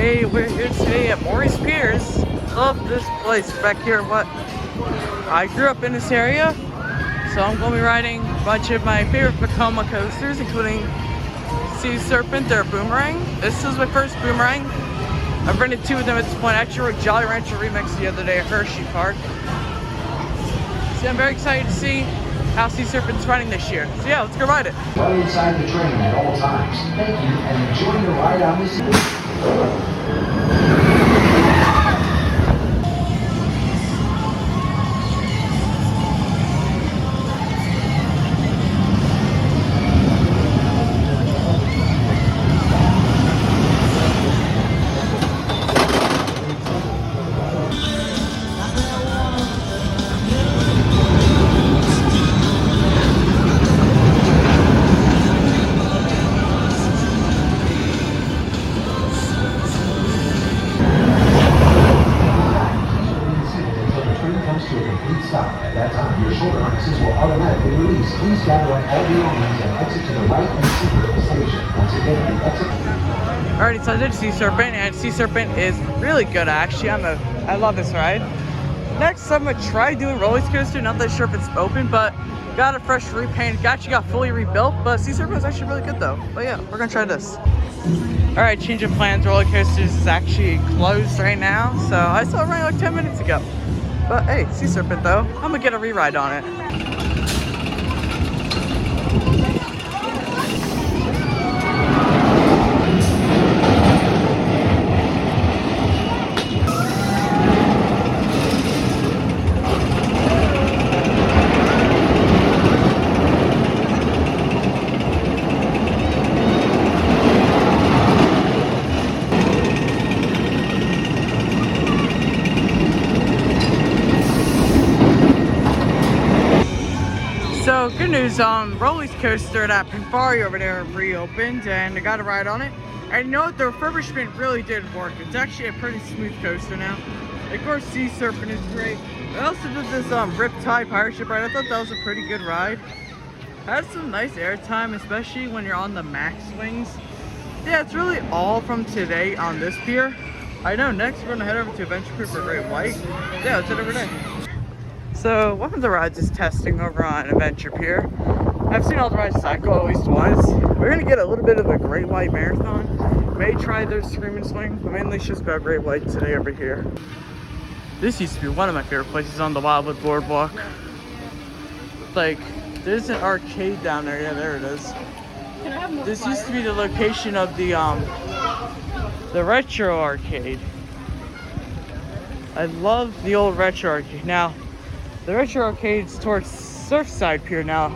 Hey, we're here today at Morey's Piers. Love this place back here. I grew up in this area, so I'm going to be riding a bunch of my favorite Vakoma coasters, including Sea Serpent, their boomerang. This is my first boomerang. I've rented two of them at this point. I actually rode Jolly Rancher Remix the other day at Hershey Park. So I'm very excited to see how Sea Serpent's riding this year. So yeah, let's go ride it. Stay inside the train at all times. Thank you and enjoy your ride on this. At that time, your shoulder harnesses will automatically release. Please gather up all belongings and exit to the right and center of the station. Once again, the exit. Alright, so I did Sea Serpent, and Sea Serpent is really good actually. I love this ride. Next, I'm gonna try doing Roller Coaster. Not that sure if it's open, but got a fresh repaint. Actually got fully rebuilt, but Sea Serpent is actually really good though. But yeah, we're gonna try this. Alright, change of plans. Roller Coasters is actually closed right now, so I saw it running like 10 minutes ago. But hey, Sea Serpent though, I'm gonna get a re-ride on it. So good news, Roller Coaster at Pimpari over there reopened and I got a ride on it. And you know what, the refurbishment really did work. It's actually a pretty smooth coaster now. Of course, Sea Serpent is great. I also did this Riptide pirate ship ride. I thought that was a pretty good ride. Had some nice airtime, especially when you're on the max swings. Yeah, it's really all from today on this pier. I know next we're gonna head over to Adventure Pier for Great White. Yeah, let's head over there. So one of the rides is testing over on Adventure Pier. I've seen all the rides cycle at least once. We're gonna get a little bit of a Great White marathon. May try their Scream and Swing, but mainly it's just about Great White today over here. This used to be one of my favorite places on the Wildwood Boardwalk. Like, there's an arcade down there. Yeah, there it is. This used to be the location of the retro arcade. I love the old retro arcade. Now, the retro arcade's towards Surfside Pier now.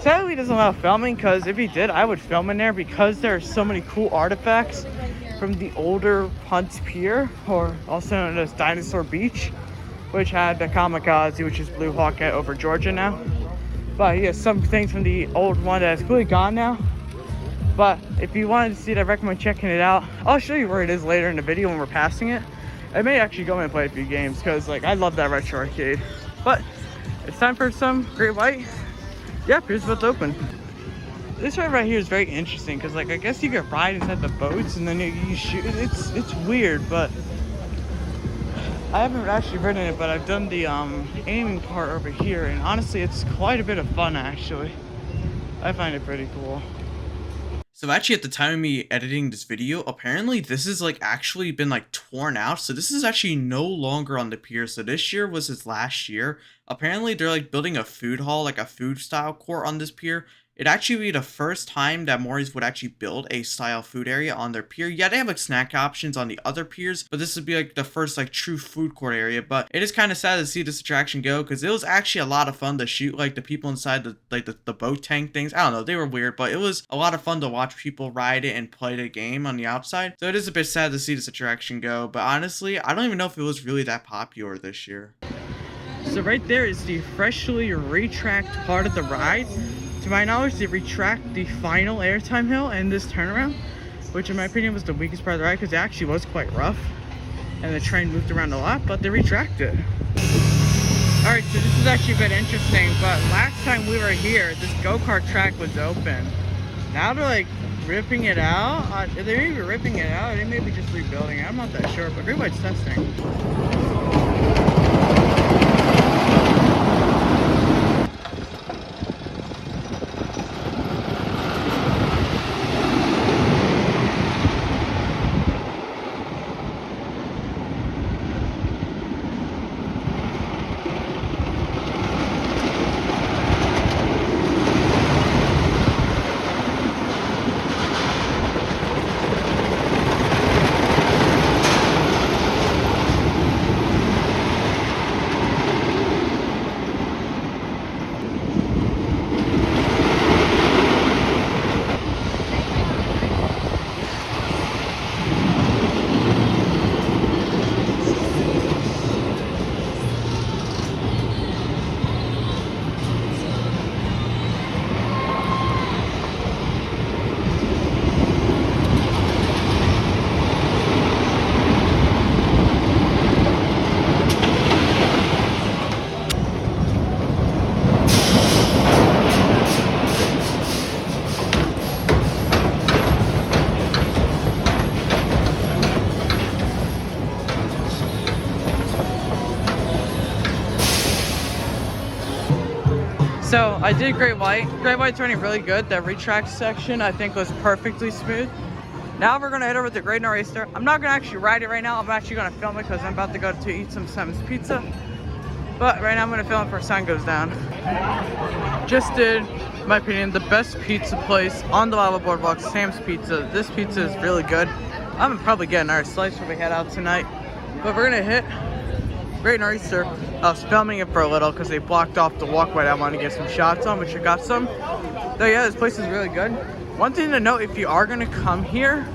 Sadly, he doesn't allow filming, because if he did, I would film in there because there are so many cool artifacts from the older Hunt's Pier, or also known as Dinosaur Beach, which had the Kamikaze, which is Blue Hawk over Georgia now. But he has some things from the old one that's completely gone now. But if you wanted to see it, I recommend checking it out. I'll show you where it is later in the video when we're passing it. I may actually go in and play a few games because like I love that retro arcade. But it's time for some Great White. Yeah, Piers about to open. This ride right here is very interesting because like I guess you can ride inside the boats and then you shoot. It's weird, but I haven't actually ridden it, but I've done the aiming part over here, and honestly it's quite a bit of fun actually. I find it pretty cool. So actually at the time of me editing this video, apparently this is like actually been like torn out. So this is actually no longer on the pier. So this year was his last year. Apparently they're like building a food hall, like a food style court on this pier. It'd actually be the first time that Moreys would actually build a style food area on their pier. Yeah, they have like snack options on the other piers, but this would be like the first like true food court area. But it is kind of sad to see this attraction go because it was actually a lot of fun to shoot like the people inside the boat tank things. I don't know, they were weird, but it was a lot of fun to watch people ride it and play the game on the outside. So it is a bit sad to see this attraction go, but honestly, I don't even know if it was really that popular this year. So right there is the freshly retracked part of the ride. To my knowledge, they retracked the final airtime hill and this turnaround, which in my opinion was the weakest part of the ride because it actually was quite rough and the train moved around a lot, but they retracted it. Alright, so this is actually a bit interesting, but last time we were here, this go-kart track was open. Now they're like ripping it out. They may be ripping it out, or they may be just rebuilding it. I'm not that sure, but Green White's testing. So I did Great White. Great White's running really good. That retrack section I think was perfectly smooth. Now we're gonna head over to Great Nor'easter. I'm not gonna actually ride it right now. I'm actually gonna film it because I'm about to go to eat some Simon's Pizza. But right now I'm gonna film it before the sun goes down. Just did, in my opinion, the best pizza place on the Lava Boardwalk, Sam's Pizza. This pizza is really good. I'm probably getting our slice when we head out tonight. But we're gonna hit Great Nor'easter. I was filming it for a little because they blocked off the walkway I wanted to get some shots on, which I got some. So yeah, this place is really good. One thing to note, if you are gonna come here,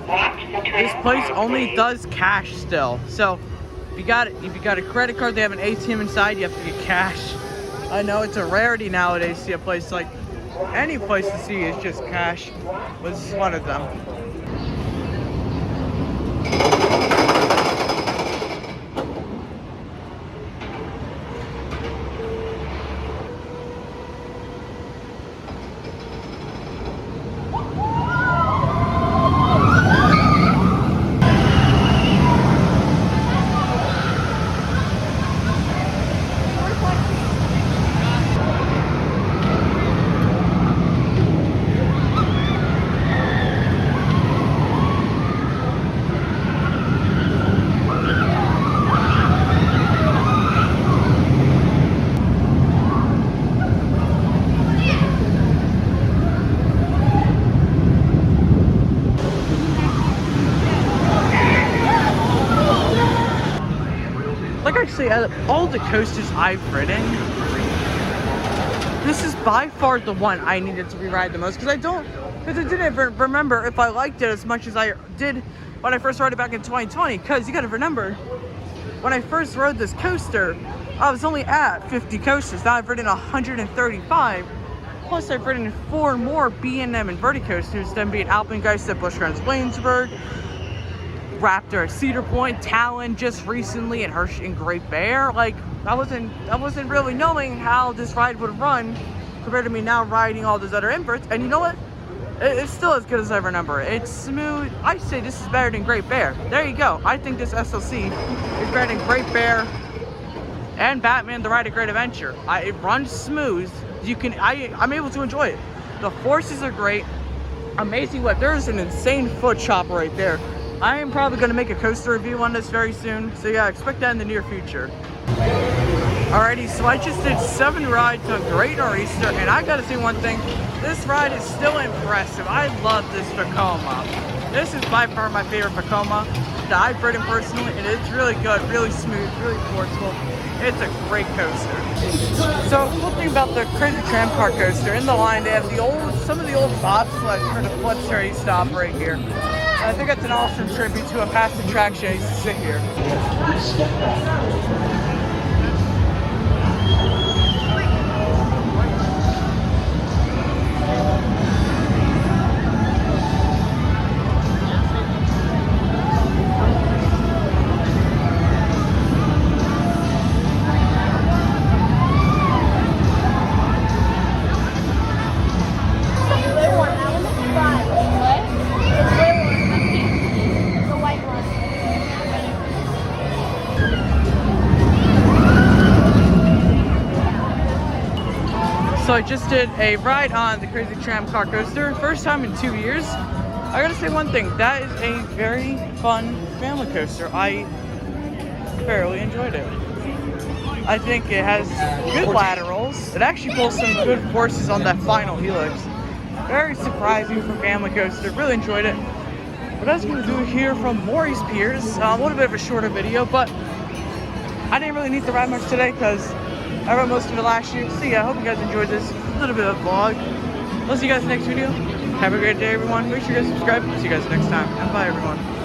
this place only does cash still. So if you got a credit card, they have an ATM inside, you have to get cash. I know it's a rarity nowadays to see a place like any place to see is just cash. But this is one of them. Actually, out of all the coasters I've ridden, this is by far the one I needed to re-ride the most because I didn't remember if I liked it as much as I did when I first rode it back in 2020. Because you got to remember, when I first rode this coaster, I was only at 50 coasters. Now I've ridden 135. Plus, I've ridden 4 more B&M inverted coasters, them being Alpengeist at Buschgrenz Williamsburg, Raptor at Cedar Point, Talon just recently, and Hirsch and Great Bear. Like, I wasn't really knowing how this ride would run compared to me now riding all those other inverts. And you know what? It's still as good as I remember. It's smooth. I say this is better than Great Bear. There you go. I think this SLC is better than Great Bear and Batman: The Ride of Great Adventure. It runs smooth. I'm able to enjoy it. The forces are great. Amazing whip. There's an insane foot chopper right there. I am probably going to make a coaster review on this very soon. So yeah, expect that in the near future. Alrighty, so I just did 7 rides on Great Nor'easter, and I gotta say one thing. This ride is still impressive. I love this Vakoma. This is by far my favorite Vakoma that I've ridden personally, and it's really good, really smooth, really forceful. It's a great coaster. So, cool thing about the Crazy Tram Car coaster, in the line they have some of the old bobsleds for the flips already stop right here. I think it's an awesome tribute to a past attraction I used to sit here. So I just did a ride on the Crazy Tram car coaster, first time in 2 years. I gotta say one thing, that is a very fun family coaster. I thoroughly enjoyed it. I think it has good laterals. It actually pulls some good forces on that final helix. Very surprising for family coaster, really enjoyed it. But that's gonna do it here from Morey's Piers. A little bit of a shorter video, but I didn't really need to ride much today because I rode most of it last year. So yeah, I hope you guys enjoyed this little bit of vlog. I'll see you guys next video. Have a great day, everyone. Make sure you guys subscribe. See you guys next time. And bye, everyone.